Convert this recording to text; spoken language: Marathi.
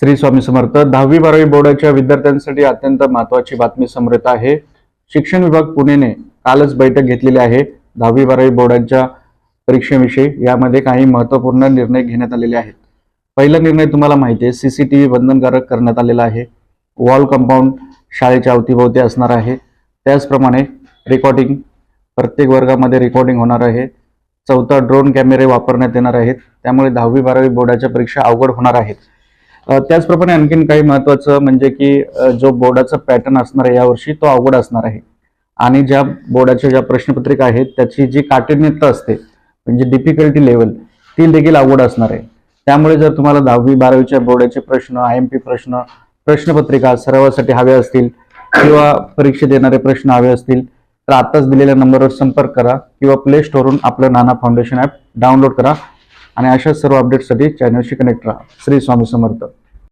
श्री स्वामी समर्थ. 10वी-12वी बोर्डाच्या विद्यार्थ्यांसाठी अत्यंत महत्त्वाची बातमी समोर येत आहे. शिक्षण विभाग पुणेने कालच बैठक घेतलेली आहे 10वी-12वी बोर्डाच्या परीक्षेविषयी. यामध्ये काही महत्त्वपूर्ण निर्णय घेण्यात आलेले आहेत. पहिला निर्णय तुम्हाला माहिती आहे, CCTV बंधनकारक करण्यात आलेला आहे. वॉल कंपाऊंड शाळेच्या अवतीभोवती असणार आहे. त्याचप्रमाणे रेकॉर्डिंग, प्रत्येक वर्गामध्ये रेकॉर्डिंग होणार आहे. चौथा, ड्रोन कॅमेरे वापरण्यात येणार आहेत. त्यामुळे 10वी-12वी बोर्डाच्या परीक्षा अवघड होणार आहेत. त्याचप्रमाणे आणखीन काही महत्त्वाचं म्हणजे की जो बोर्डाचा पॅटर्न असणार आहे यावर्षी तो अवघड असणार आहे. आणि ज्या बोर्डाच्या ज्या प्रश्नपत्रिका आहेत त्याची जी काठिण्यता असते म्हणजे डिफिकल्टी लेवल ती देखील अवघड असणार आहे. त्यामुळे जर तुम्हाला 10वी-12वीच्या बोर्डाचे प्रश्न, IMP प्रश्न, प्रश्नपत्रिका सरावासाठी हवे असतील किंवा परीक्षेत येणारे प्रश्न हवे असतील तर आताच दिलेल्या नंबरवर संपर्क करा किंवा प्ले स्टोरवरून आपलं नाना फाउंडेशन ॲप डाउनलोड करा आणि अशा सर्व अपडेट्ससाठी चॅनलशी कनेक्ट राहा. श्री स्वामी समर्थ.